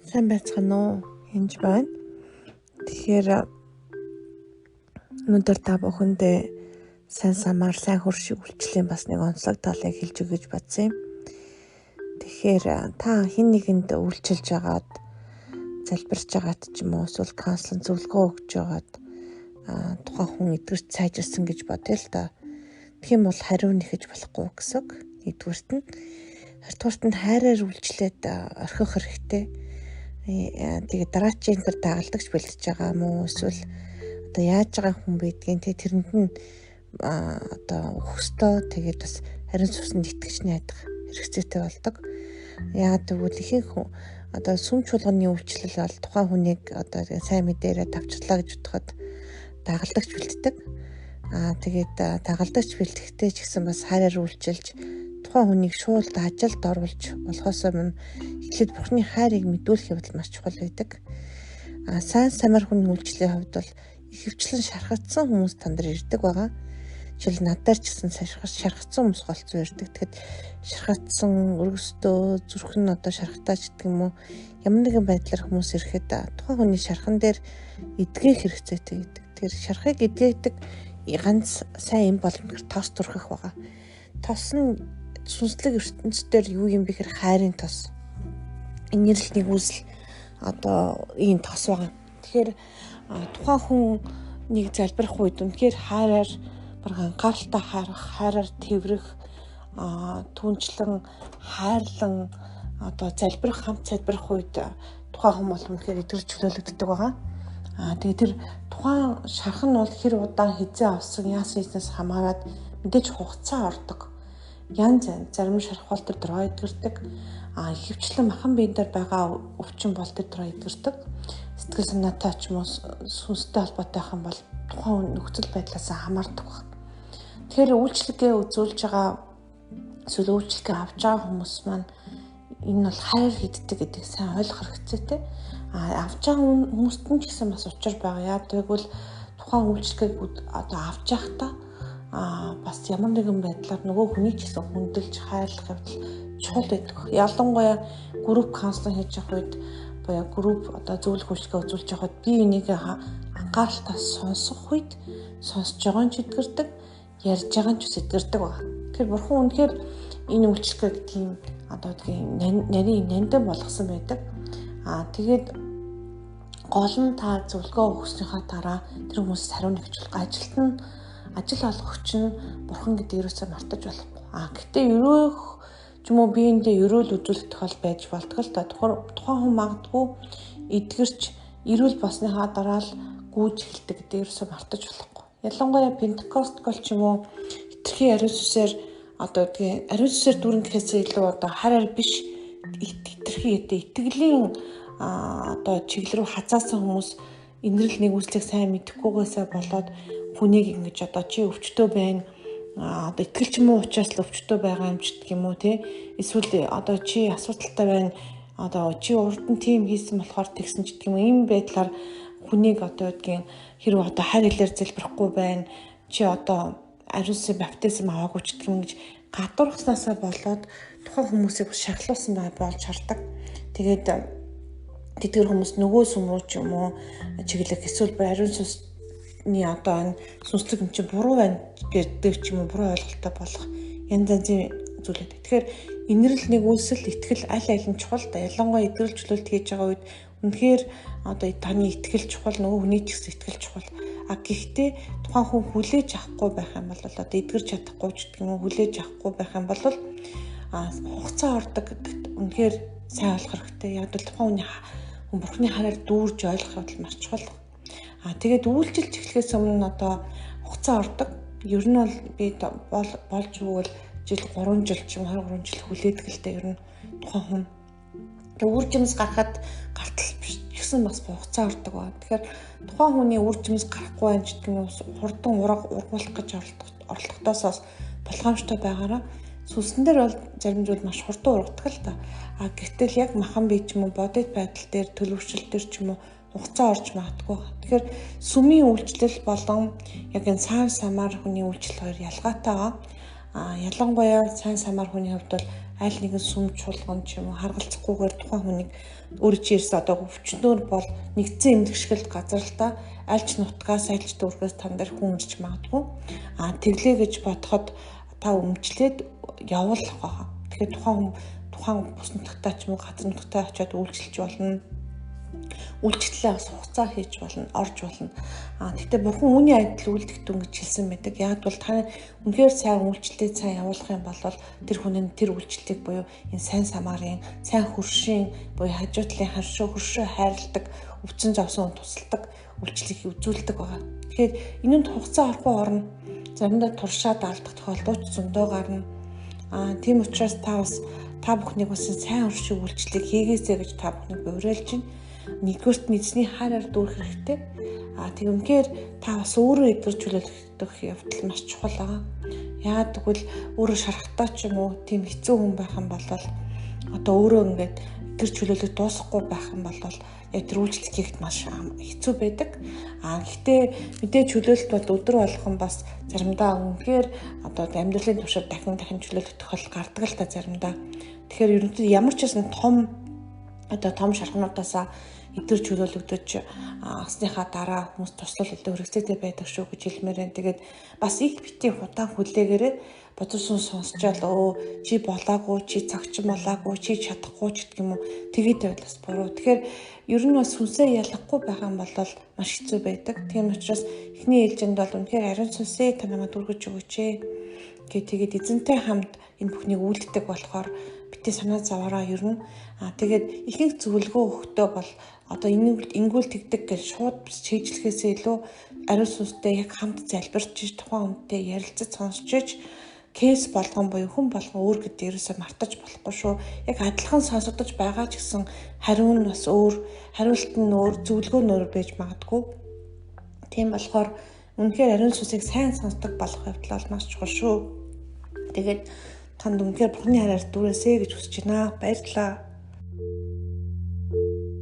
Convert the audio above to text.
Сайн байцгаана уу? Энд байна. Тэгэхээр өнөөдөр та бүхэндээ сайн самаар сайн хөршиг үйлчлэлийн бас нэг онцлог талыг хэлж өгч бодсон юм. Тэгэхээр та хэн нэгэнд үйлчилж байгаад залбирч байгаад ч юм уу эсвэл каунслинг зөвлөгөө өгч байгаад тухайн хүн эдгэрч сайжирсан гэж бодъё л да. Тийм бол хариу нэхэж болохгүй гэсэн. Нэгдүгürt нь хоёрдугаарт нь хайраар үйлчлээд орхих хэрэгтэй. Тэгээд дараачийн тэр дагалдагч бэлдэж байгаа мó эсвэл одоо яаж байгаа хүн байдгийг тэрэнд нь өгөхстой тэгээд бас харин цуснд итгэж найдах хэрэгцээтэй болдог. Яагаад гэвэл ихэнх одоо сүм чуулганы үйлчлэл бол тухайн хүнийг одоо сайн мэдээрээ тавчлаа гэж бодоход дагалдагч бэлддэг. Тэгээд дагалдагч бэлтгэхдээ ч гэсэн бас хайраар үйлчилж тухайн хүнийг шууд ажилд оруулж болохоос өмнө эхлээд Бурхны хайрыг мэдүүлэх явдал маш чухал байдаг. Сайн самар хүний үйлчлэлийн хувьд бол ихэвчлэн шархагдсан хүмүүс тандар ирдэг байгаа. Жишээл надаар ч гэсэн шархагдсан хүмүүс голцоо ирдэг. Тэгэхэд шархагдсан өргөстөө зүрх нь одоо шархтаач гэдэг юм уу ямар нэгэн байдлаар хүмүүс ирэхэд тухайн хүний шархан дээр эдгэх хэрэгцээтэй гэдэг. Тэр шархыг эдгээдэг ганц сайн юм боломжтой тос турхах байгаа. Тос нь сүнслэг ертөнцийн юу юм бэ гэхээр хайрын тос. Инэрл нэгүсэл одоо ийм тос байгаа. Тэгэхээр тухайн хүнийг залбирах үед үнэхээр хайраар анхааралтай харах, хайраар тэврэх, түнчлэн хайрлан одоо залбирах хамт залбирах үед тухайн хүн бол үнэхээр эдгэрч чөлөөлөгддөг байгаа. Тэгээд тэр тухайн шархан нь бол хэр удаан хизээ авсан яасан юмнаас хамаарат мэдээж хугацаа ордог. Янз зарим шархвал тэр дөрөө эдгэрдэг. Ихэвчлэн махан биен дээр байгаа өвчин бол тэр дөрөө эдгэрдэг. Сэтгэл санаатай ч юм уу сүнстэй холбоотой байх юм бол тухайн нөхцөл байдлаас хамаардаг баг. Тэгэхээр үйлчлэгээ үзүүлж байгаа эсвэл үйлчлэгээ авч байгаа хүмүүс маань энэ бол хайр хийддэг гэдгийг сайн ойлгох хэрэгцээтэй. Авч байгаа хүмүүст нь ч гэсэн бас учир байгаа. Яг тэгвэл тухайн үйлчлэгийг одоо авч явахдаа бас ямар нэгэн байдлаар нөгөө хүний ч гэсэн хүндэлж хайрлах явдал чухал байдаг. Ялангуяа групп каунслинг хийж явах үед буюу групп одоо зөвлөх үйлчлэгээ үзүүлж явахад би энийг анхааралтай сонсох үед сонсож байгаа нь ч эдгэрдэг, ярьж байгаа нь ч эдгэрдэг байна. Тэгэхээр бурхан үнэхээр энэ үйлчлэгийг тийм одоо нарийн нандин болгосон байдаг. Тэгээд гол нь та зөвлөгөө өгснөхийн дараа тэр хүмүүсээс хариу нэгжүүлэх ажилт нь ажил олгогч нь бурхан гэдэг юусоо мартаж болохгүй. Гэтээ өрөөх ч юм уу биендээ өрөөл үзүүлэх тохиол байж болтгол та тухайн хүн магадгүй эдгэрч эрүүл босныхаа дараа л гүйж эхэлдэг гэдэг юусоо мартаж болохгүй. Ялангуяа Пентекостгол ч юм уу хитрхи ариун сүсээр одоо ариун сүсээр дүүрэн гэхээсээ илүү одоо хараар биш хитрхи итгэлийн одоо чиглэл рүү хазаасан хүмүүс инэрл нэгүслийг сайн мэдэхгүйгээсээ болоод хүнийг ингэж одоо чи өвчтөө байна одоо итгэлч муу учраас л өвчтөө байгаа юм ч гэх юм уу те эсвэл одоо чи асуудалтай байна одоо чи урд нь тийм хийсэн болохоор тэгсэн ч гэх юм ийм байдлаар хүнийг одоо хэрэг одоо хайр хэлээр залбирахгүй байна чи одоо ариунсын баптизм аваагүй ч гэх юм гэж гадуурхснаасаа болоод тухайн хүмүүсийг шахлуулсан болж хардаг. Тэгээд тэдгэр хүмүүс нөгөө сүм рүү ч юм уу чиглэх эсвэл ариун сүнсний одоо сүнслэг юм чи буруу байна гэдэг ч юм уу буруу ойлголттой болох янз янзын зүйлүүд. Тэгэхээр инэрл нэгүсэл итгэл аль нь чухал да. Ялангуяа эдгэрэл чөлөөлт хийж байгаа үед үнэхээр одоо таны итгэл чухал нөгөө хүний ч гэсэн итгэл чухал. Гэхдээ тухайн хүн хүлээж авахгүй байх юм бол одоо эдгэрч чадахгүй ч гэх юм уу хүлээж авахгүй байх юм бол хугацаа ордог гэдэгт үнэхээр сайн ойлгох хэрэгтэй. Яг л тухайн хүний Бурхны хараар дүүрж ойлгох явдал маш чухал. Тэгээд үйлчилж эхлэхээс өмнө одоо хугацаа ордог. Ер нь бол би болж өгвөл жил 3 жил ч 23 жил хүлээдэг л дээ ер нь тухайн хүн. Тэгээд үр жимс гарахад гартал биш гэсэн бас хугацаа ордог ба. Тэгэхээр тухайн хүний үр жимс гарахгүй байх ч гэх юм хурдан ургуулах гэж оролдохдоос болгоомжтой байгаараа сүнсэн дээр бол зарим зүйл маш хурдан ургадаг л та. Гэтэл яг махан бие ч юм уу бодит байдал дээр төлөвшил дээр ч юм уу хугацаа орж магадгүй. Тэгэхээр сүмийн үйлчлэл болон яг энэ сайн самар хүний үйлчлэл хоёр ялгаатай байгаа. Ялангуяа сайн самар хүний хувьд бол аль нэгэн сүм чуулган ч юм уу харгалзахгүйгээр тухайн хүнийг өөрөө чи ирсэн одоо өвчнөр бол нэгдсэн эмнэлэгшгэл газар л та альч нутгаас альч дүүргээс тань дээр хүн ирж магадгүй. Тэглээ гэж бодоход та өмчлээд явуулах байгаа. Тэгэхээр тухайн бус нутагтаа ч юм уу газар нутагтаа очиод үйлчлж болно. Үйлчлэлээ бас хугацаа хийж болно, орж болно. Гэхдээ бурхан үүний адил үйлдэгдэн гэж хэлсэн байдаг. Яг бол та үнэхээр сайн үйлчлэлээ сайн явуулах юм бол тэр хүний тэр үйлчлэлийг буюу энэ сайн самарын, сайн хөршийн буюу хажуу талын хөршөө хайрладаг, өвчин завсан тусалдаг үйлчлэлийг үзүүлдэг байгаа. Тэгэхээр энэнд хугацаа орохгүй орно. Заримдаа туршаад алдах тохиолдол зөндөө гарна. Тийм учраас та бүхнийг бас сайн хөршийн үйлчлэлийг хийгээсэй гэж та бүхнийг уриалж байна. Нэгдүгээрт эзний хайраар дүүрэх хэрэгтэй. Тэгвэл та бас өөрөө эдгэржүүлэх явдал маш чухал байгаа. Яагаад гэвэл өөрөө шарахтаа ч юм уу тийм хэцүү хүн байх юм бол одоо өөрөө ингээд эдгэржүүлэлт дуусахгүй байх юм бол яг тэр үйлчлэл хийхэд маш хэцүү байдаг. Гэхдээ мэдээж чөлөөлөлт бол өдөр болгон бас заримдаа үнэхээр одоо амьдралын туршид дахин чөлөөлөх тохиолдол гардаг л та заримдаа. Тэгэхээр ерөнхийдөө ямар ч байсан том шархнуудаасаа эдгэр чөлөөлөгдөж асныхаа дараа хүмүүс туслал илүү хэрэгцээтэй байдаг шүү гэж хэлмээр байна. Тэгээд бас их битгий худаан хүлээгээрээ бодсон сонсчаал чи болоогүй, чи цагчин болоогүй, чи чадахгүй ч гэх юм уу тэгээд байвал бас буруу. Тэгэхээр ер нь бас сүнсээ ялахгүй байх юм бол маш хэцүү байдаг. Тийм учраас эхний ээлжинд бол үнэхээр ариун сүнсээ та намайг дүүргэж өгөөч тэгээд эзэнтэй хамт энэ бүхнийг үлддэг болохоор битээ санаа зовоороо ер нь тэгээд ихэнх зөвлөгөө өгөхдөө бол одоо ингүүл тэгдэг гэж шууд чийжлэхээсээ илүү ариун сүнстэй яг хамт залбирч тухайн хүнтэй ярилцаж сонсч кейс болгон буюу хүн болгон өөр гэдэг ерөөсөө мартаж болохгүй шүү. Яг адилхан сонсогдож байгаа ч гэсэн хариу нь бас өөр, хариулт нь өөр, зөвлөгөө нь өөр байж магадгүй. Тийм болохоор үнэхээр ариун сүнсийг сайн сонсдог болох явдал бол маш чухал шүү. Тэгээд танд үнэхээр Бурхны хараар дүүрээсэй гэж хүсэж байна. Баярлалаа.